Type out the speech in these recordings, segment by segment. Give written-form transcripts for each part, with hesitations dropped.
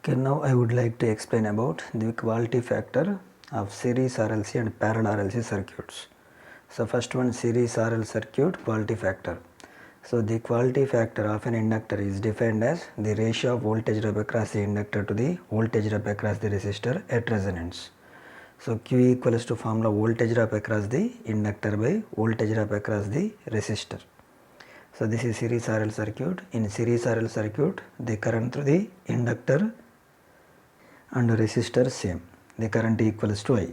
Okay, now I would like to explain about the quality factor of series RLC and parallel RLC circuits. So first one, series RL circuit quality factor. So the quality factor of an inductor is defined as the ratio of voltage drop across the inductor to the voltage drop across the resistor at resonance. So Q equals to formula voltage drop across the inductor by voltage drop across the resistor. So this is series RL circuit. In series RL circuit, the current through the inductor and resistor same. The current equals to I.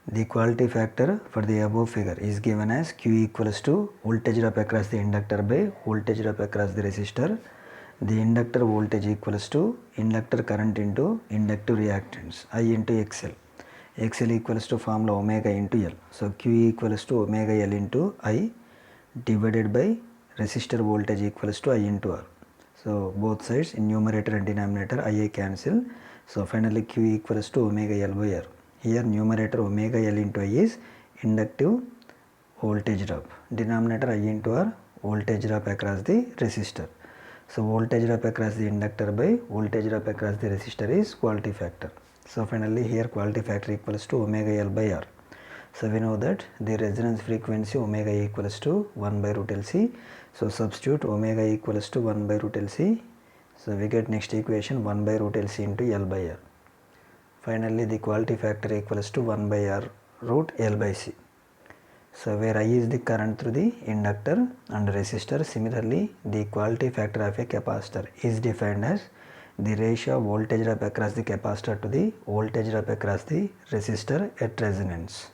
The quality factor for the above figure is given as Q equals to voltage drop across the inductor by voltage drop across the resistor. The inductor voltage equals to inductor current into inductive reactance I into XL. XL equals to formula omega into L. So Q equals to omega L into I divided by resistor voltage equals to I into R. So both sides in numerator and denominator IA cancel. So finally Q equals to omega L by R. Here numerator omega L into I is inductive voltage drop. Denominator I into R voltage drop across the resistor. So voltage drop across the inductor by voltage drop across the resistor is quality factor. So finally here quality factor equals to omega L by R. So we know that the resonance frequency omega equals to 1 by root LC. So substitute omega equals to 1 by root LC. So we get next equation 1 by root LC into L by R. Finally the quality factor equals to 1 by R root L by C. So where I is the current through the inductor and resistor. Similarly the quality factor of a capacitor is defined as the ratio of voltage drop across the capacitor to the voltage drop across the resistor at resonance.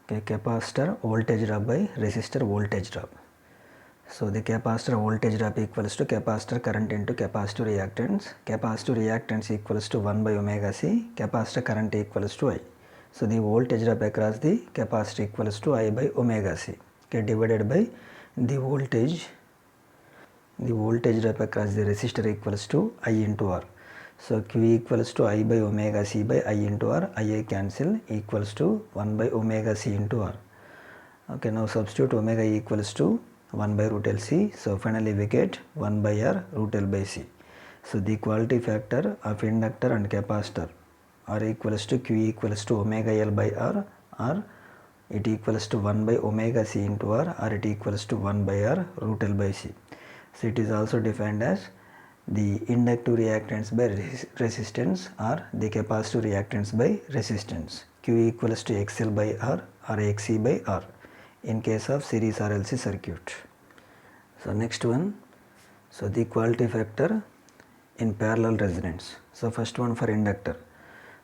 Okay, capacitor voltage drop by resistor voltage drop. So the capacitor voltage drop equals to capacitor current into capacitor reactance. Capacitor reactance equals to 1 by omega C. Capacitor current equals to I. So the voltage drop across the capacitor equals to I by omega C. Okay, divided by the voltage drop across the resistor equals to I into R. So Q equals to I by omega C by I into R. I cancel equals to 1 by omega C into R. Okay, now substitute omega equals to 1 by root LC. So finally we get 1 by R root L by C. So the quality factor of inductor and capacitor are equals to Q equals to omega L by R, or it equals to 1 by omega C into R, or it equals to 1 by R root L by C. So it is also defined as the inductive reactance by resistance or the capacitive reactance by resistance. Q equals to XL by R or XC by R in case of series RLC circuit. So next one, so the quality factor in parallel resonance. So first one for inductor.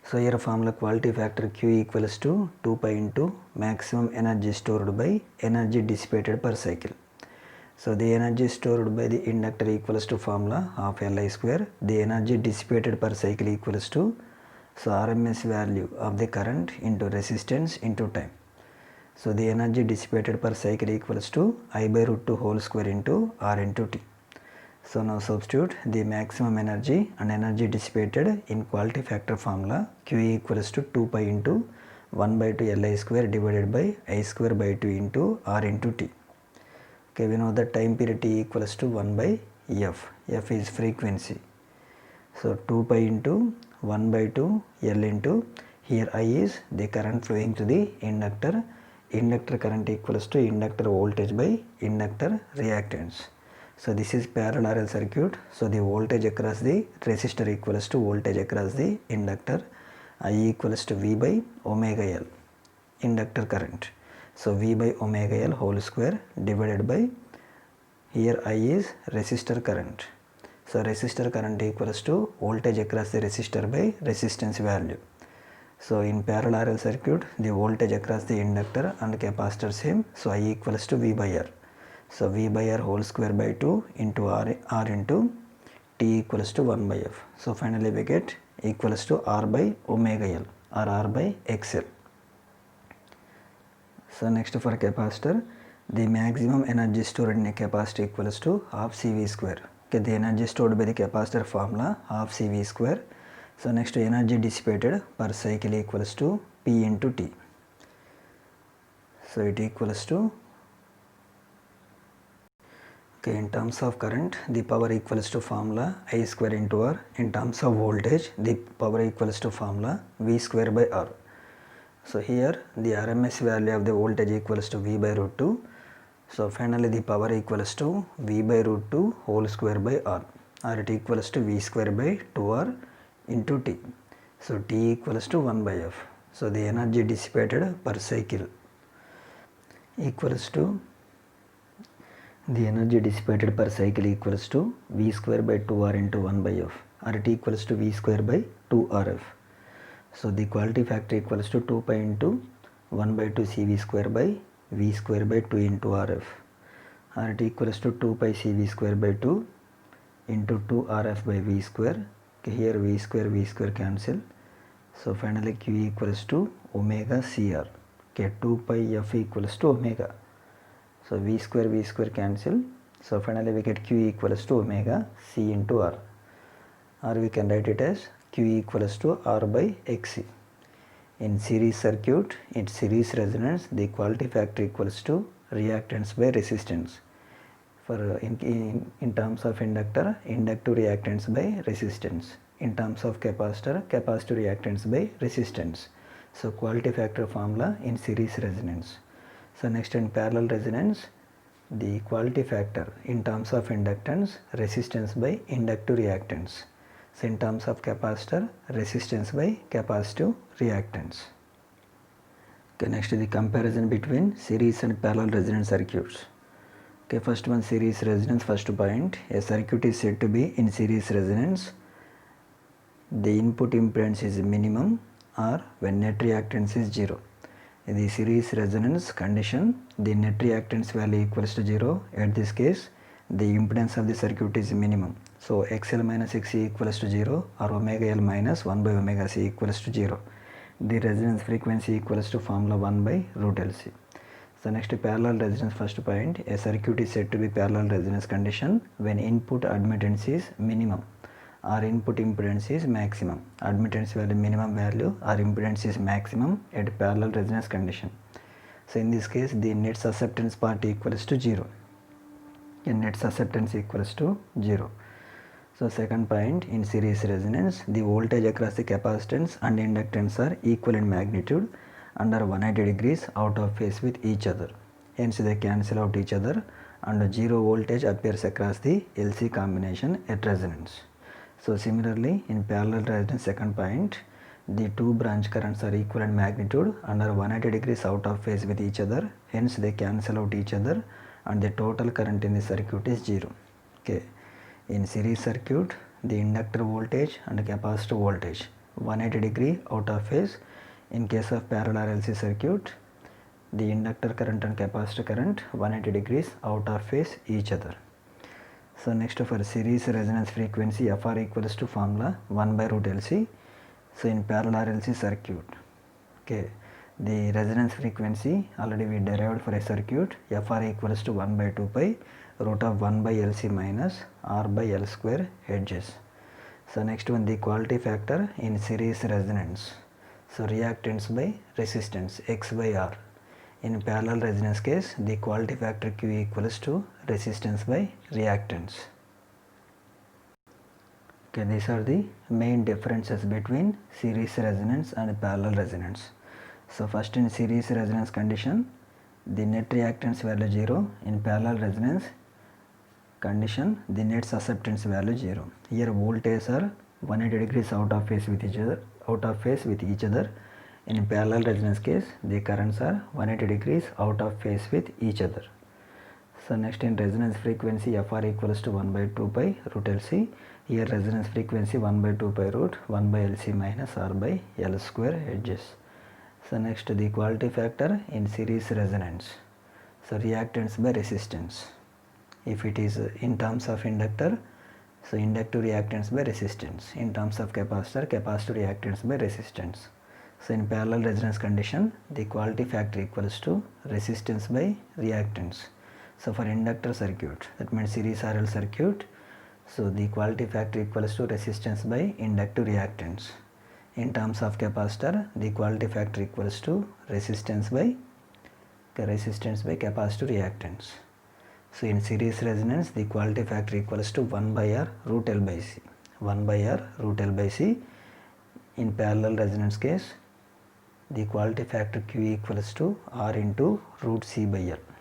So here formula quality factor Q equals to 2 pi into maximum energy stored by energy dissipated per cycle. So the energy stored by the inductor equals to formula of Li square. The energy dissipated per cycle equals to RMS value of the current into resistance into time. So the energy dissipated per cycle equals to I by root 2 whole square into R into T. So now substitute the maximum energy and energy dissipated in quality factor formula. Q equals to 2 pi into 1 by 2 Li square divided by I square by 2 into R into T. Okay, we know that time period T equals to 1 by F. F is frequency. So 2 pi into 1 by 2 L into, here I is the current flowing to the inductor. Inductor current equals to inductor voltage by inductor reactance. So this is parallel RL circuit. So the voltage across the resistor equals to voltage across the inductor. I equals to V by omega L, inductor current. So V by omega L whole square divided by, here I is resistor current. So resistor current equals to voltage across the resistor by resistance value. So in parallel RL circuit, the voltage across the inductor and capacitor same. So I equals to V by R. So V by R whole square by 2 into R into T equals to 1 by F. So finally we get equals to R by omega L or R by XL. So next for capacitor, the maximum energy stored in a capacitor equals to half CV square. Okay, the energy stored by the capacitor formula half CV square. So next energy dissipated per cycle equals to P into T. So it equals to, Okay, in terms of current, the power equals to formula I square into R. In terms of voltage, the power equals to formula V square by R. So here the RMS value of the voltage equals to V by root 2. So finally the power equals to V by root 2 whole square by R, or it equals to V square by 2R into T. So T equals to 1 by F. So the energy dissipated per cycle equals to equals to V square by 2R into 1 by F, or it equals to V square by 2RF. So the quality factor equals to 2 pi into 1 by 2 CV square by V square by 2 into RF, or it equals to 2 pi CV square by 2 into 2 RF by V square. Okay, here V square cancel. So finally Q equals to omega CR. Okay, 2 pi F equals to omega. So V square cancel. So finally we get Q equals to omega C into R, or we can write it as Q equals to R by XC. In series circuit, in series resonance, the quality factor equals to reactance by resistance. For in terms of inductor, inductive reactance by resistance. In terms of capacitor, capacitor reactance by resistance. So quality factor formula in series resonance. So next, in parallel resonance, the quality factor in terms of inductance, resistance by inductive reactance. So in terms of capacitor, resistance by capacitive reactance. Okay, next the comparison between series and parallel resonance circuits. Okay, first one, series resonance. First point, a circuit is said to be in series resonance. The input impedance is minimum, or when net reactance is 0. In the series resonance condition, the net reactance value equals to 0. At this case, the impedance of the circuit is minimum. So XL minus XC equals to 0, or omega L minus 1 by omega C equals to 0. The resonance frequency equals to formula 1 by root LC. So next, parallel resonance. First point, a circuit is said to be parallel resonance condition when input admittance is minimum or input impedance is maximum. Admittance value minimum value or impedance is maximum at parallel resonance condition. So in this case, the net susceptance part equals to 0. In net susceptance equals to 0. So second point, in series resonance, the voltage across the capacitance and inductance are equal in magnitude and are 180 degrees out of phase with each other. Hence they cancel out each other, and 0 voltage appears across the LC combination at resonance. So similarly, in parallel resonance, second point, the two branch currents are equal in magnitude and are 180 degrees out of phase with each other. Hence they cancel out each other, and the total current in the circuit is 0. Okay. In series circuit, the inductor voltage and capacitor voltage 180 degree out of phase. In case of parallel RLC circuit, the inductor current and capacitor current 180 degrees out of phase each other. So next, for series resonance frequency, FR equals to formula 1 by root LC. So in parallel RLC circuit, okay, the resonance frequency already we derived for a circuit. FR equals to 1 by 2 pi root of 1 by LC minus R by L square Hz. So next one, the quality factor in series resonance. So reactance by resistance X by R. In parallel resonance case, the quality factor Q equals to resistance by reactance. Okay, these are the main differences between series resonance and parallel resonance. So first, in series resonance condition, the net reactance value 0. In parallel resonance condition, the net susceptance value 0. Here voltages are 180 degrees out of phase with each other. In parallel resonance case, the currents are 180 degrees out of phase with each other. So next, in resonance frequency, FR equals to 1 by 2 pi root LC. Here resonance frequency 1 by 2 pi root 1 by LC minus R by L square Hz. So next, the quality factor in series resonance. So reactance by resistance. If it is in terms of inductor, so inductive reactance by resistance. In terms of capacitor, capacitor reactance by resistance. So in parallel resonance condition, the quality factor equals to resistance by reactance. So for inductor circuit, that means series RL circuit, so the quality factor equals to resistance by inductive reactance. In terms of capacitor, the quality factor equals to resistance by capacitor reactance. So in series resonance, the equality factor equals to 1 by R root L by C. 1 by R root L by C. In parallel resonance case, the equality factor Q equals to R into root C by L.